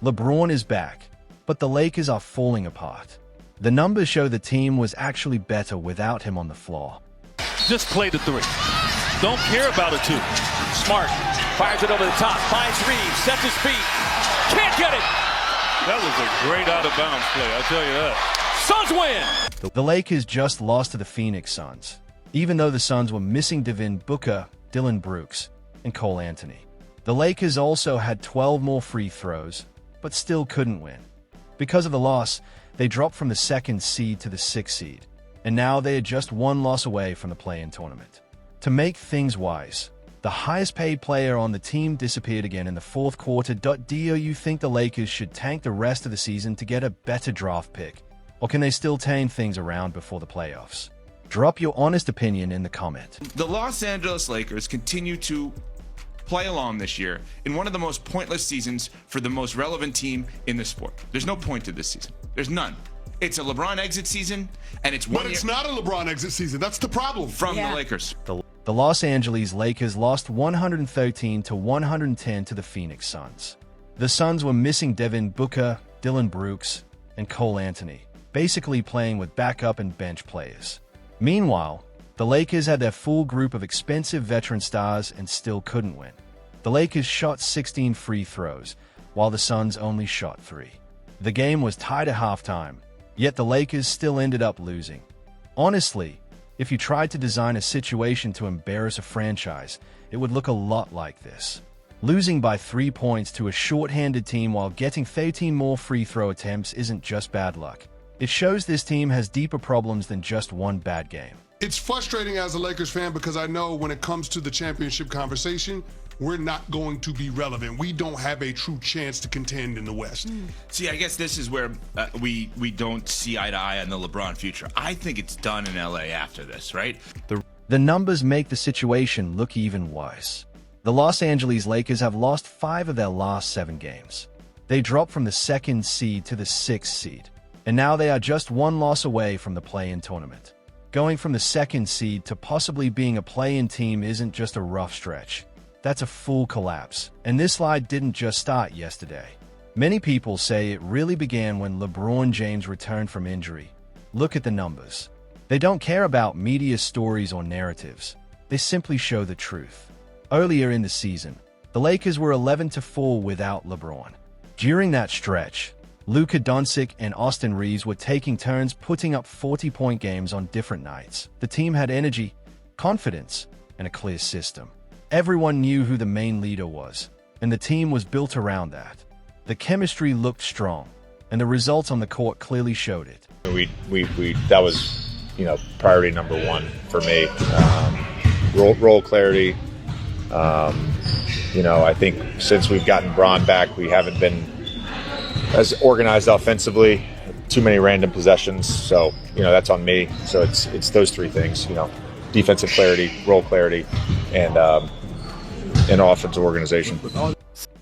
LeBron is back, but the Lakers are falling apart. The numbers show the team was actually better without him on the floor. Just play the three. Don't care about a two. Smart. Fires it over the top. Finds Reeves. Sets his feet. Can't get it. That was a great out-of-bounds play, I'll tell you that. Suns win! The Lakers just lost to the Phoenix Suns, even though the Suns were missing Devin Booker, Dillon Brooks, and Cole Anthony. The Lakers also had 12 more free throws, but still couldn't win. Because of the loss, they dropped from the 2nd seed to the 6th seed, and now they are just one loss away from the play-in tournament. To make things wise, the highest-paid player on the team disappeared again in the 4th quarter. Do you think the Lakers should tank the rest of the season to get a better draft pick, or can they still turn things around before the playoffs? Drop your honest opinion in the comment. The Los Angeles Lakers continue to play along this year in one of the most pointless seasons for the most relevant team in the sport. There's no point to this season. There's none. It's a LeBron exit season, and it's one But it's not a LeBron exit season. That's the problem. From the Lakers. The Los Angeles Lakers lost 113-110 to the Phoenix Suns. The Suns were missing Devin Booker, Dillon Brooks, and Cole Anthony, basically playing with backup and bench players. Meanwhile, the Lakers had their full group of expensive veteran stars and still couldn't win. The Lakers shot 16 free throws, while the Suns only shot 3. The game was tied at halftime, yet the Lakers still ended up losing. Honestly, if you tried to design a situation to embarrass a franchise, it would look a lot like this. Losing by 3 points to a short-handed team while getting 13 more free throw attempts isn't just bad luck. It shows this team has deeper problems than just one bad game. It's frustrating as a Lakers fan because I know when it comes to the championship conversation, we're not going to be relevant. We don't have a true chance to contend in the West. See, I guess this is where we don't see eye to eye on the LeBron future. I think it's done in LA after this, right? The numbers make the situation look even worse. The Los Angeles Lakers have lost 5 of their last 7 games. They dropped from the 2nd seed to the 6th seed, and now they are just one loss away from the play-in tournament. Going from the 2nd seed to possibly being a play-in team isn't just a rough stretch. That's a full collapse, and this slide didn't just start yesterday. Many people say it really began when LeBron James returned from injury. Look at the numbers. They don't care about media stories or narratives. They simply show the truth. Earlier in the season, the Lakers were 11-4 without LeBron. During that stretch, Luka Doncic and Austin Reeves were taking turns putting up 40-point games on different nights. The team had energy, confidence, and a clear system. Everyone knew who the main leader was, and the team was built around that. The chemistry looked strong, and the results on the court clearly showed it. That was, priority number 1 for me. Role clarity. I think since we've gotten Bron back, we haven't been as organized offensively. Too many random possessions, so that's on me. So it's those 3 things. Defensive clarity, role clarity, and offensive organization.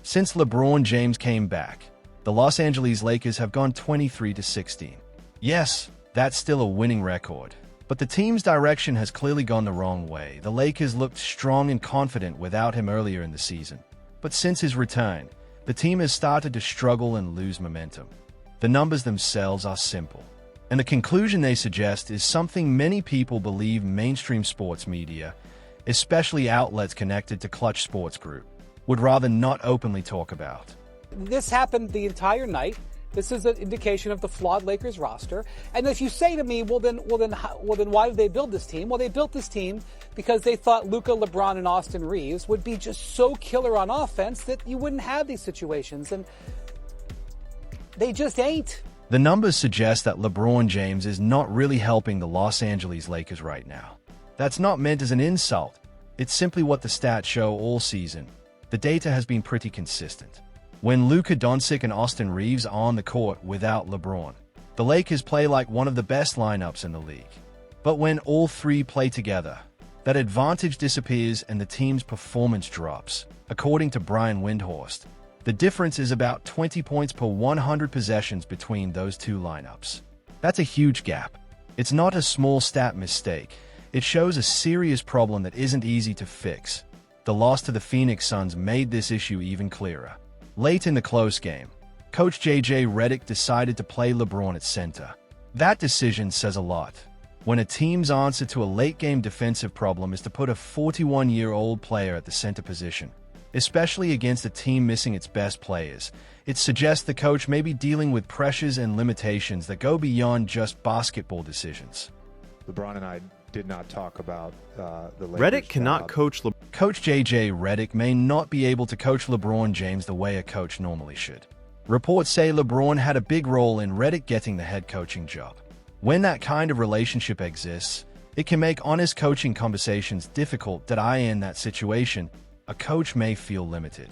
Since LeBron James came back, the Los Angeles Lakers have gone 23-16. Yes, that's still a winning record, but the team's direction has clearly gone the wrong way. The Lakers looked strong and confident without him earlier in the season, but since his return, the team has started to struggle and lose momentum. The numbers themselves are simple, and the conclusion they suggest is something many people believe mainstream sports media, especially outlets connected to Clutch Sports Group, would rather not openly talk about. This happened the entire night. This is an indication of the flawed Lakers roster. And if you say to me, well then why did they build this team? Well, they built this team because they thought Luka, LeBron, and Austin Reeves would be just so killer on offense that you wouldn't have these situations, and they just ain't. The numbers suggest that LeBron James is not really helping the Los Angeles Lakers right now. That's not meant as an insult. It's simply what the stats show all season. The data has been pretty consistent. When Luka Doncic and Austin Reeves are on the court without LeBron, the Lakers play like one of the best lineups in the league. But when all 3 play together, that advantage disappears and the team's performance drops. According to Brian Windhorst, the difference is about 20 points per 100 possessions between those 2 lineups. That's a huge gap. It's not a small stat mistake. It shows a serious problem that isn't easy to fix. The loss to the Phoenix Suns made this issue even clearer. Late in the close game, Coach J.J. Redick decided to play LeBron at center. That decision says a lot. When a team's answer to a late-game defensive problem is to put a 41-year-old player at the center position, especially against a team missing its best players, it suggests the coach may be dealing with pressures and limitations that go beyond just basketball decisions. LeBron and I did not talk about the Lakers. Redick cannot coach Coach J.J. Redick may not be able to coach LeBron James the way a coach normally should. Reports say LeBron had a big role in Redick getting the head coaching job. When that kind of relationship exists, it can make honest coaching conversations difficult. In that situation, a coach may feel limited.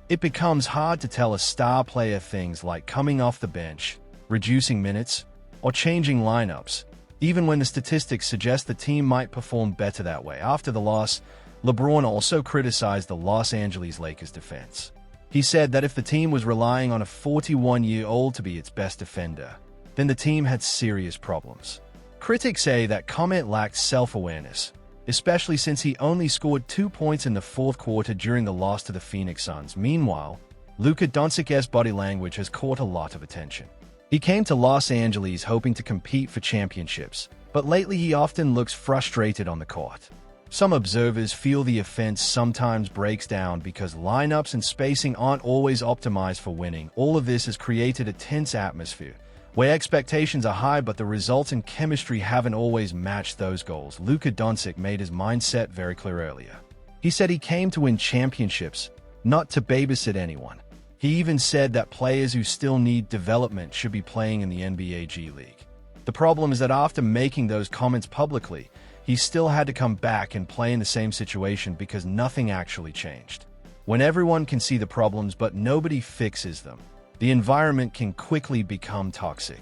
It becomes hard to tell a star player things like coming off the bench, reducing minutes, or changing lineups, even when the statistics suggest the team might perform better that way. After the loss, LeBron also criticized the Los Angeles Lakers defense. He said that if the team was relying on a 41-year-old to be its best defender, then the team had serious problems. Critics say that comment lacked self-awareness, especially since he only scored 2 points in the fourth quarter during the loss to the Phoenix Suns. Meanwhile, Luka Doncic's body language has caught a lot of attention. He came to Los Angeles hoping to compete for championships, but lately he often looks frustrated on the court. Some observers feel the offense sometimes breaks down because lineups and spacing aren't always optimized for winning. All of this has created a tense atmosphere, where expectations are high but the results and chemistry haven't always matched those goals. Luka Doncic made his mindset very clear earlier. He said he came to win championships, not to babysit anyone. He even said that players who still need development should be playing in the NBA G League. The problem is that after making those comments publicly, he still had to come back and play in the same situation because nothing actually changed. When everyone can see the problems but nobody fixes them, the environment can quickly become toxic.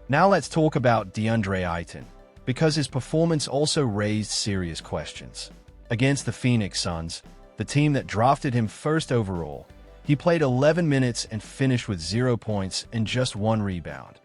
Now let's talk about DeAndre Ayton, because his performance also raised serious questions. Against the Phoenix Suns, the team that drafted him first overall, he played 11 minutes and finished with 0 points and just 1 rebound.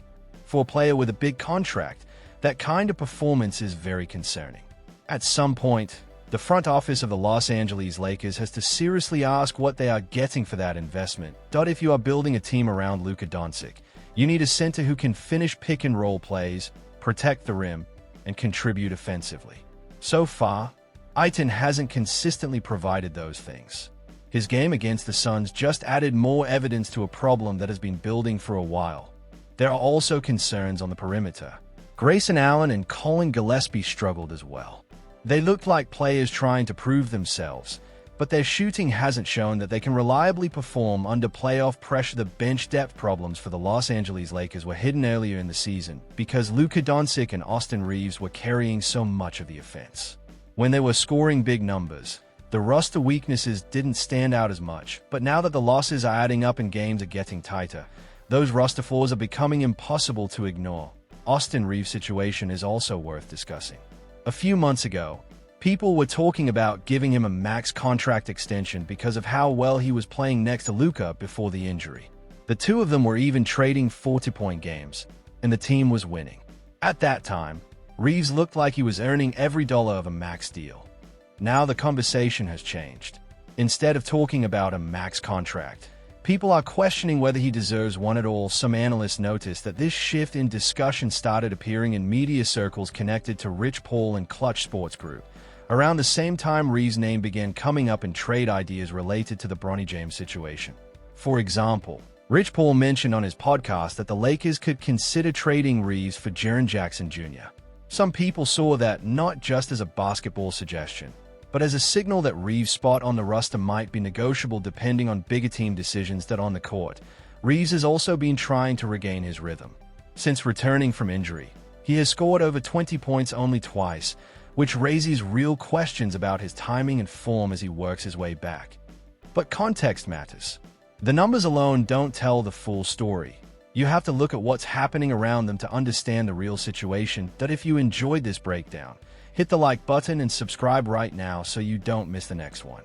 For a player with a big contract, that kind of performance is very concerning. At some point, the front office of the Los Angeles Lakers has to seriously ask what they are getting for that investment. If you are building a team around Luka Doncic, you need a center who can finish pick-and-roll plays, protect the rim, and contribute offensively. So far, Ayton hasn't consistently provided those things. His game against the Suns just added more evidence to a problem that has been building for a while. There are also concerns on the perimeter. Grayson Allen and Colin Gillespie struggled as well. They looked like players trying to prove themselves, but their shooting hasn't shown that they can reliably perform under playoff pressure. The bench depth problems for the Los Angeles Lakers were hidden earlier in the season because Luka Doncic and Austin Reeves were carrying so much of the offense. When they were scoring big numbers, the roster weaknesses didn't stand out as much, but now that the losses are adding up and games are getting tighter, those roster flaws are becoming impossible to ignore. Austin Reeves' situation is also worth discussing. A few months ago, people were talking about giving him a max contract extension because of how well he was playing next to Luka before the injury. The two of them were even trading 40-point games, and the team was winning. At that time, Reeves looked like he was earning every dollar of a max deal. Now the conversation has changed. Instead of talking about a max contract, people are questioning whether he deserves one at all. Some analysts noticed that this shift in discussion started appearing in media circles connected to Rich Paul and Clutch Sports Group. Around the same time, Reeves' name began coming up in trade ideas related to the LeBron James situation. For example, Rich Paul mentioned on his podcast that the Lakers could consider trading Reeves for Jaren Jackson Jr. Some people saw that not just as a basketball suggestion, but as a signal that Reeves' spot on the roster might be negotiable depending on bigger team decisions that on the court. Reeves has also been trying to regain his rhythm. Since returning from injury, he has scored over 20 points only twice, which raises real questions about his timing and form as he works his way back. But context matters. The numbers alone don't tell the full story. You have to look at what's happening around them to understand the real situation. If you enjoyed this breakdown, hit the like button and subscribe right now so you don't miss the next one.